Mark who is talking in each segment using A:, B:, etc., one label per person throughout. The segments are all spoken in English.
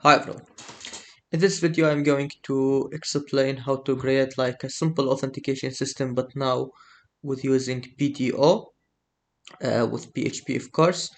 A: Hi everyone. In this video I'm going to explain how to create like a simple authentication system, but now with using PDO with PHP of course.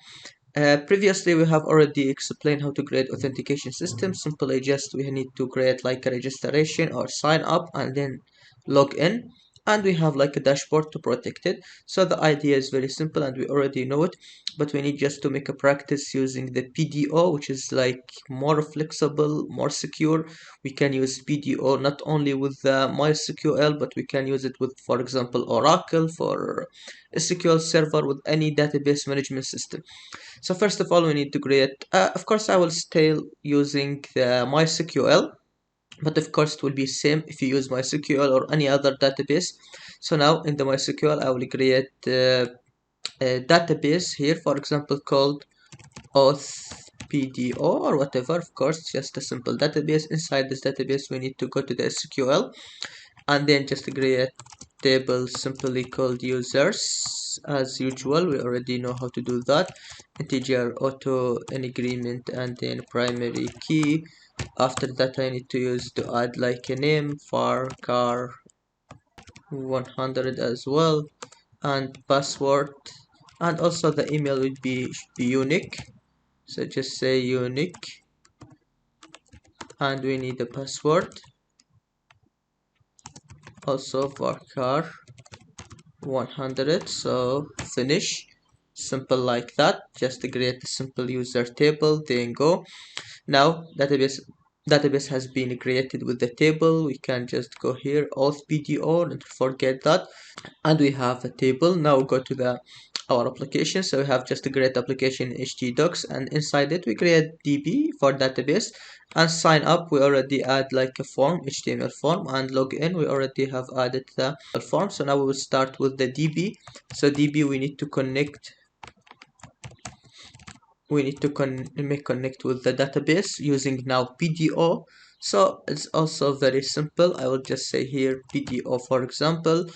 A: Previously we have already explained how to create authentication system. Simply just we need to create like a registration or sign up and then log in, and we have like a dashboard to protect it. So the idea is very simple and we already know it, but we need just to make a practice using the PDO, which is like more flexible, more secure. We can use PDO not only with MySQL, but we can use it with, for example, Oracle for SQL Server, with any database management system. So first of all, we need to create, of course, I will still using the MySQL, but of course it will be same if you use MySQL or any other database. So now in the MySQL, I will create a database here, for example, called PDO or whatever. Of course, just a simple database. Inside this database, we need to go to the SQL and then just create table simply called users. As usual, we already know how to do that. Integer, auto, increment, and then primary key. After that, I need to use to add like a name for car 100 as well, and password, and also the email should be unique. So just say unique, and we need a password also for car 100. So finish. Simple like that. Just create a simple user table, then go. Now database has been created with the table. We can just go here, auth PDO, don't forget that, and we have a table. Now go to the our application. So we have just a great application htdocs, and inside it we create db for database, and sign up we already add like a form, html form, and log in we already have added the form. So now we will start with the db. So db we need to connect, make connect with the database using now PDO. So it's also very simple. I will just say here PDO, for example.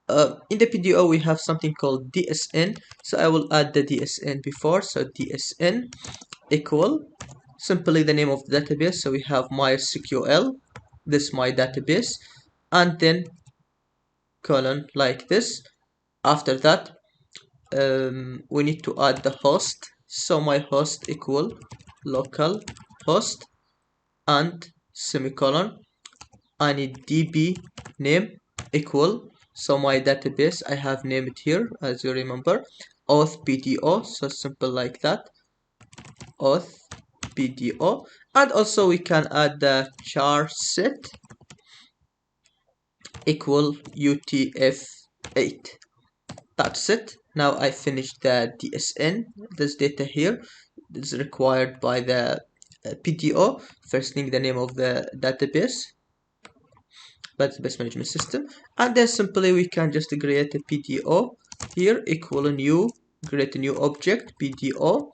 A: In the PDO we have something called DSN, so I will add the DSN before. So DSN equal simply the name of the database. So we have MySQL, this my database, and then colon like this. After that, we need to add the host. So my host equal local host and semicolon. I need db name equal, so my database I have named here, as you remember, auth PDO. So simple like that, auth PDO. And also we can add the char set equal UTF-8. That's it. Now I finished the DSN. This data here is required by the PDO. First thing, the name of the database management system, and then simply we can just create a PDO here equal new, create a new object PDO,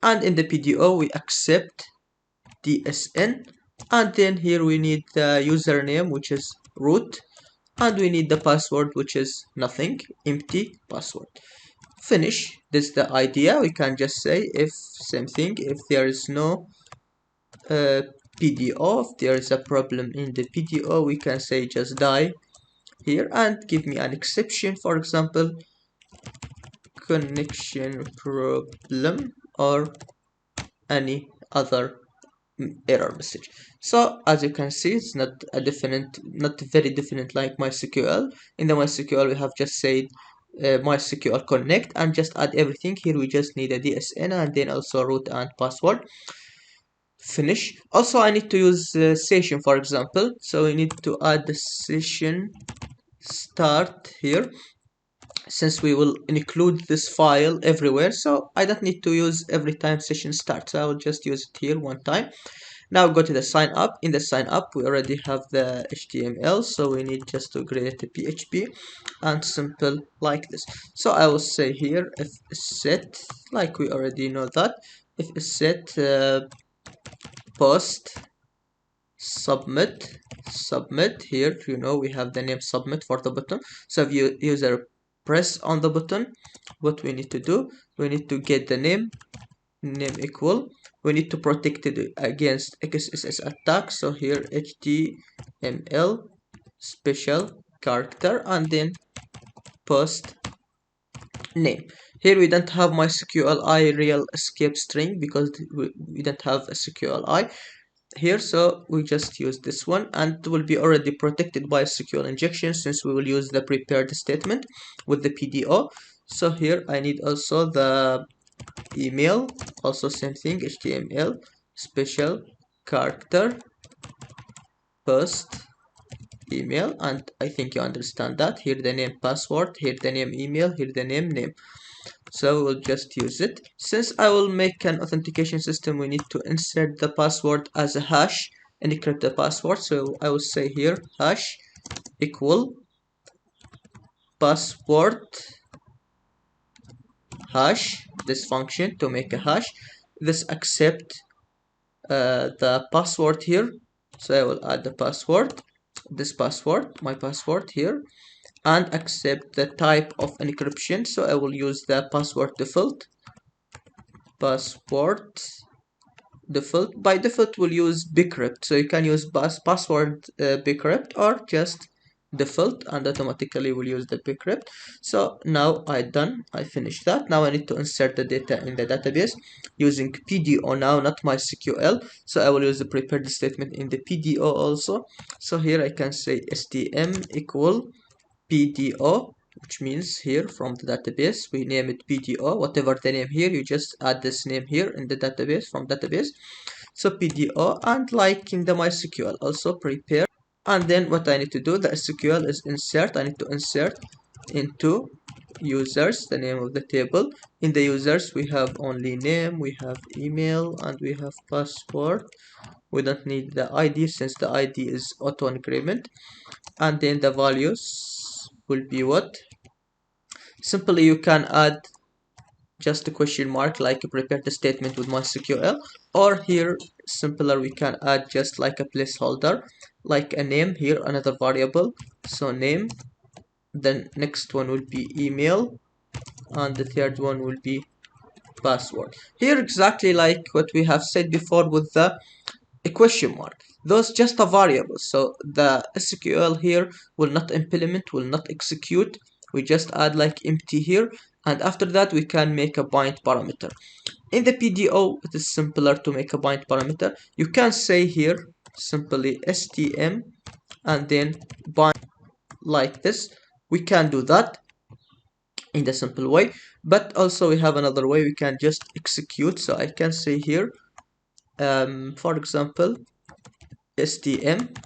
A: and in the PDO we accept DSN, and then here we need the username, which is root, and we need the password, which is nothing, empty password. Finish. This is the idea. We can just say if same thing, if there is no PDO, if there is a problem in the PDO, we can say just die here and give me an exception, for example, connection problem or any other error message. So as you can see, it's not very different like MySQL. In the MySQL we have just said MySQL connect and just add everything. Here we just need a DSN and then also root and password. Finish. Also I need to use session, for example, so we need to add the session start here, since we will include this file everywhere, so I don't need to use every time session starts. So I will just use it here one time. Now go to the sign up. In the sign up we already have the HTML, so we need just to create a PHP and simple like this. So I will say here if set, like we already know that, if set post submit here, we have the name submit for the button. So if user press on the button, what we need to do, we need to get the name name equal. We need to protect it against XSS attack, so here HTML special character and then post name. Here we don't have MySQLi real escape string because we don't have a SQLi here, so we just use this one, and it will be already protected by SQL injection since we will use the prepared statement with the PDO. So here I need also the email, also same thing, HTML special character post email, and I think you understand that. Here the name password, here the name email, here the name. So we'll just use it. Since I will make an authentication system, we need to insert the password as a hash, encrypt the password. So I will say here hash equal password hash, this function to make a hash. This accept the password here. So I will add the password, this password, my password here, and accept the type of encryption. So I will use the password default. Password default. By default we'll use bcrypt, so you can use password bcrypt or just default, and automatically we'll use the bcrypt. So now I finished that. Now I need to insert the data in the database using PDO now, not MySQL. So I will use the prepared statement in the PDO also. So here I can say stm equal PDO, which means here from the database we name it PDO, whatever the name here, you just add this name here in the database from database. So PDO, and like in the MySQL also prepare, and then what I need to do, the SQL is insert. I need to insert into users the name of the table. In the users we have only name, we have email, and we have password. We don't need the ID since the ID is auto increment, and then the values will be what? Simply you can add just a question mark like prepare the statement with MySQL, or here simpler we can add just like a placeholder like a name here, another variable, so name, then next one will be email, and the third one will be password. Here exactly like what we have said before with the a question mark, those just a variable, so the SQL here will not implement, will not execute. We just add like empty here, and after that we can make a bind parameter. In the PDO it is simpler to make a bind parameter. You can say here simply stm and then bind like this. We can do that in the simple way, but also we have another way, we can just execute. So I can say here for example stm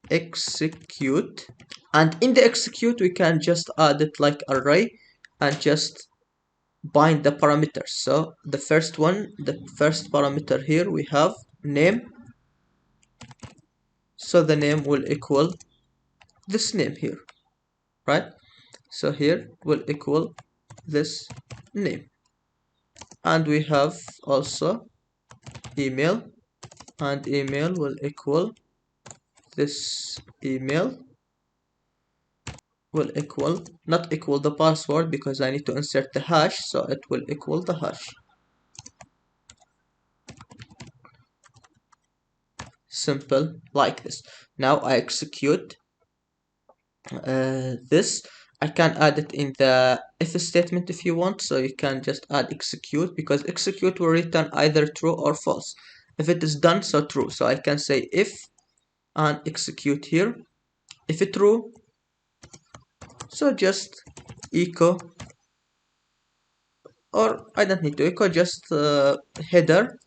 A: execute, and in the execute we can just add it like array and just bind the parameters. So the first parameter here we have name, so the name will equal this name here, right? So here will equal this name, and we have also email, and email will equal this email, will equal, not equal the password because I need to insert the hash, so it will equal the hash. Simple like this. Now I execute this. I can add it in the if statement if you want, so you can just add execute because execute will return either true or false. If it is done, so true, so I can say if and execute here. If it true, so just echo, or I don't need to echo, just header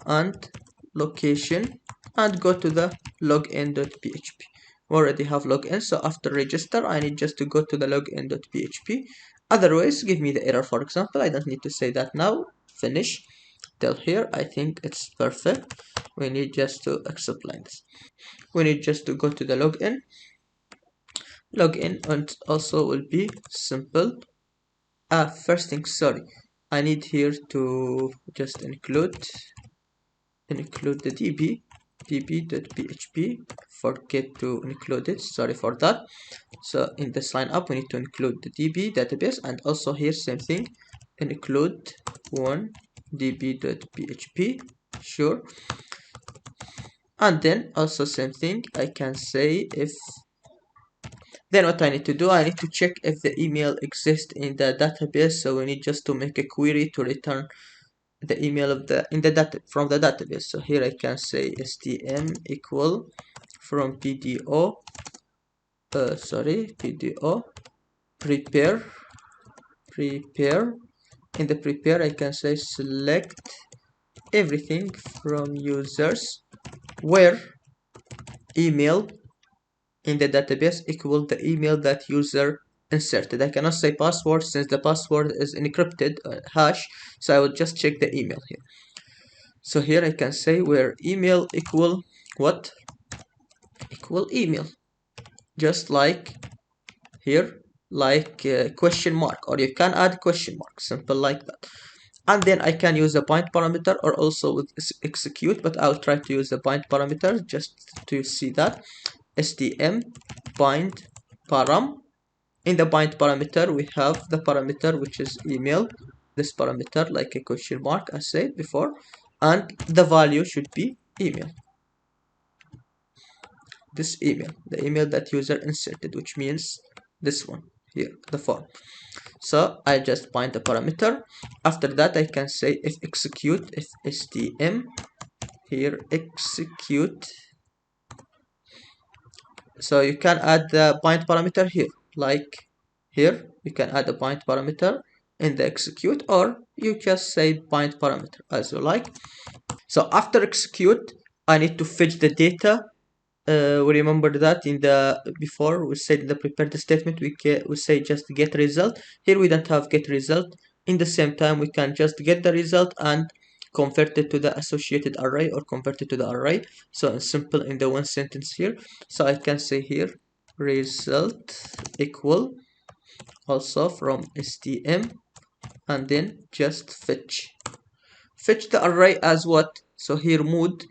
A: and location, and go to the login.php. We already have login, so after register I need just to go to the login.php. Otherwise give me the error, for example. I don't need to say that now. Finish till here. I think it's perfect. We need just to explain this. We need just to go to the login, and also will be simple. First thing, sorry, I need here to just include the db.php. Forget to include it, sorry for that. So in the sign up we need to include the db database, and also here same thing, include one db.php, sure. And then also same thing, I can say if, then what I need to do, I need to check if the email exists in the database. So we need just to make a query to return the email of the in the data from the database. So here I can say stm equal from PDO, PDO prepare. In the prepare I can say select everything from users where email in the database equal the email that user inserted. I cannot say password since the password is encrypted hash, so I will just check the email here. So here I can say where email equal what? Equal email, just like here, like question mark, or you can add question mark, simple like that. And then I can use a bind parameter or also with execute, but I'll try to use the bind parameter just to see that. stm bind param. In the bind parameter we have the parameter which is email, this parameter like a question mark as said before, and the value should be email, this email, the email that user inserted, which means this one here, the form. So I just bind the parameter. After that I can say if execute, if stm here execute. So you can add the bind parameter here, like here you can add a bind parameter in the execute, or you just say bind parameter as you like. So after execute I need to fetch the data. We remember that in the before we said in the prepared statement we say just get result. Here we don't have get result. In the same time we can just get the result and convert it to the associated array or convert it to the array. So it's simple in the one sentence here. So I can say here result equal also from stm and then just fetch the array as what? So here mood,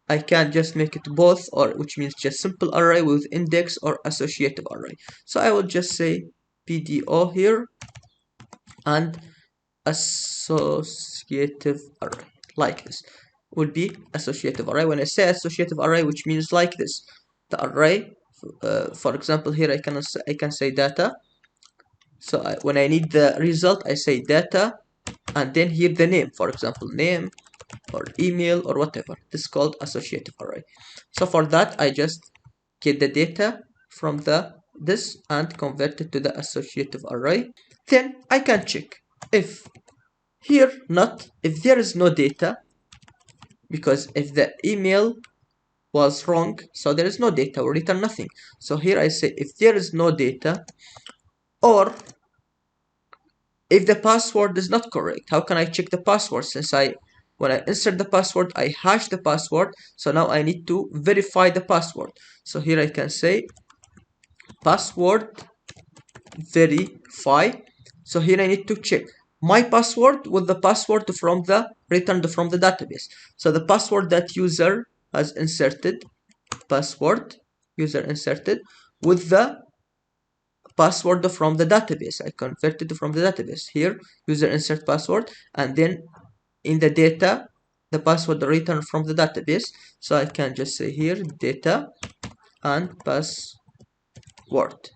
A: I can just make it both, or which means just simple array with index or associative array. So I will just say PDO here and associative array like this will be associative array. When I say associative array, which means like this, the array, for example here I can say data. So when I need the result I say data and then here the name, for example name or email or whatever. This is called associative array. So for that I just get the data from this and convert it to the associative array. Then I can check if here not, if there is no data, because if the email was wrong, so there is no data, we return nothing. So here I say if there is no data, or if the password is not correct. How can I check the password? Since when I insert the password I hash the password, so now I need to verify the password. So here I can say password verify. So here I need to check my password with the password from the returned from the database. So the password that user has inserted, password user inserted with the password from the database. I converted from the database. Here user insert password and then in the data the password returned from the database. So I can just say here data and password.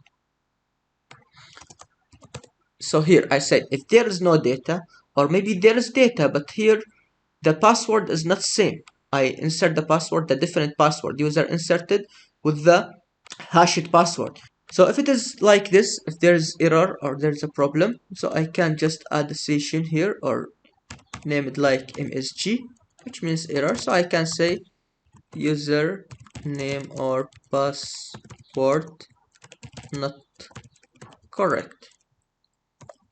A: So here I said if there is no data, or maybe there is data but here the password is not same, I insert the password, the different password user inserted with the hashed password. So if it is like this, if there is error or there is a problem, so I can just add a session here or name it like MSG, which means error. So I can say user name or password not correct,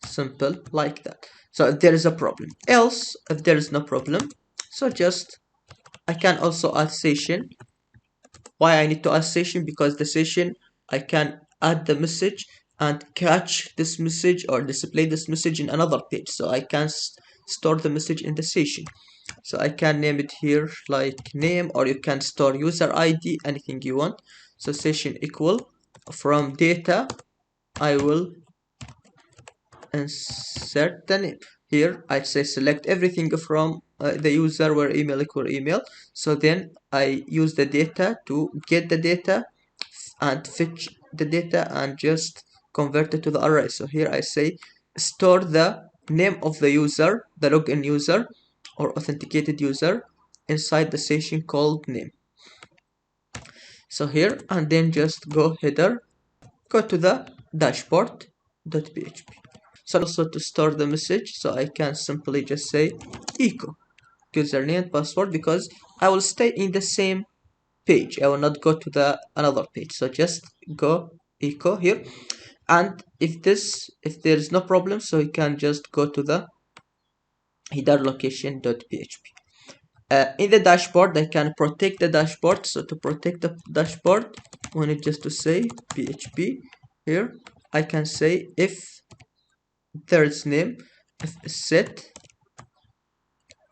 A: simple like that. So if there is a problem, else if there is no problem, so just I can also add session. Why I need to add session? Because the session I can add the message and catch this message or display this message in another page, so I can store the message in the session. So I can name it here like name, or you can store user ID, anything you want. So session equal from data I will insert the name. here I say select everything from the user where email equal email. So then I use the data to get the data and fetch the data and just convert it to the array. So here I say store the name of the user, the login user or authenticated user, inside the session called name. So here, and then just go header, go to the dashboard.php. So also to store the message, so I can simply just say echo username and password, because I will stay in the same page. I will not go to the another page. So just go echo here, and if there is no problem, so you can just go to the header location.php. In the dashboard, I can protect the dashboard. So to protect the dashboard, we need just to say php here. I can say if there is name, if set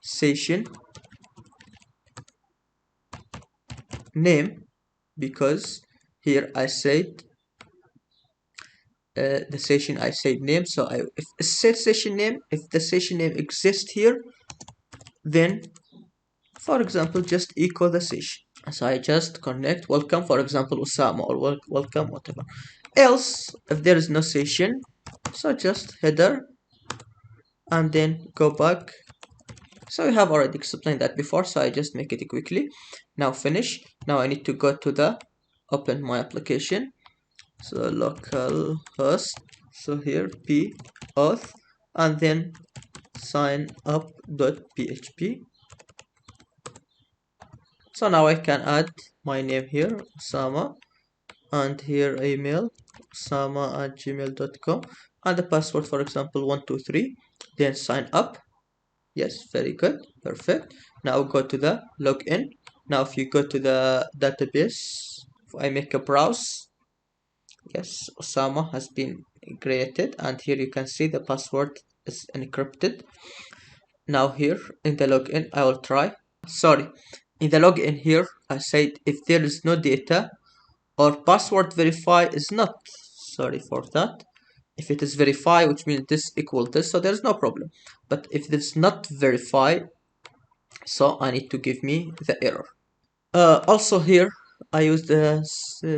A: session name, because here I said the session I said name. So if set session name, if the session name exists here, then for example just echo the session. So I just connect welcome, for example Osama, or welcome whatever. Else if there is no session, so just header and then go back. So we have already explained that before, so I just make it quickly. Now finish. Now I need to go to the open my application. So localhost, so here p auth, and then sign up.php. So now I can add my name here, Osama, and here email osama@gmail.com, and the password for example 123, then sign up. Yes, very good, perfect. Now go to the login. Now if you go to the database, if I make a browse, yes, Osama has been created, and here you can see the password is encrypted. Now here in the login I will try, sorry, in the login here I said if there is no data or password verify is not, sorry for that. If it is verify, which means this equal this, so there's no problem. But if it's not verify, so I need to give me the error. Also here I use the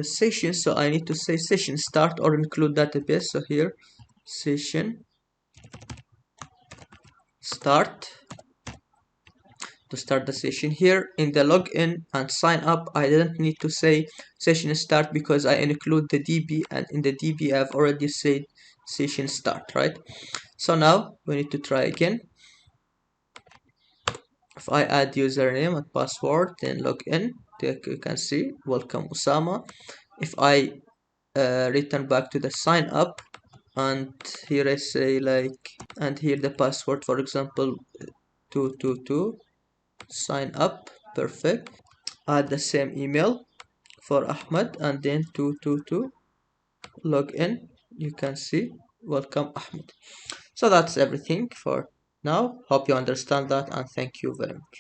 A: session, so I need to say session start or include database. So here session start to start the session. Here in the login and sign up, I didn't need to say session start because I include the DB, and in the DB I've already said session start, right? So now we need to try again. If I add username and password, then login, you can see welcome Osama. If I return back to the sign up, and here I say like, and here the password for example 222, sign up, perfect. Add the same email for Ahmed, and then 222 login, you can see welcome Ahmed. So that's everything for now. Hope you understand that, and thank you very much.